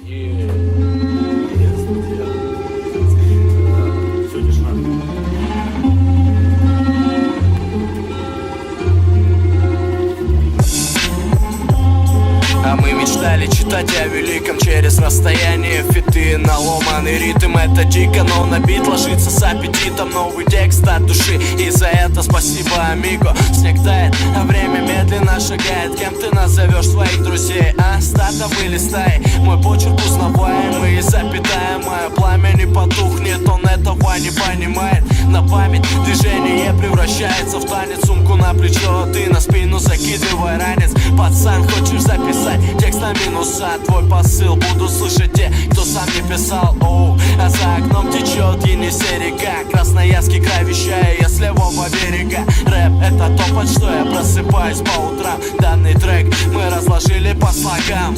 А мы мечтали читать о великом через расстояние. Фиты, наломанный ритм, это дико, но на бит ложится с аппетитом. Новый текст от души, и за это спасибо, амиго. Снег тает, а время медленно шагает. Кем ты назовешь своих друзей, а? Статом или стаей? Мой почерк узнаваемый, запятая мое пламя не потухнет. Он этого не понимает. На память движение превращается в танец. Сумку на плечо, ты на спину закидывай ранец. Пацан, хочешь записать текст на минуса? Твой посыл буду слышать те, кто сам не писал. Оу, а за окном течет Енисей река. Красноярский край, вещаю я с левого берега. Рэп — это то, под что я просыпаюсь по утрам. Данный трек мы разложили по слогам.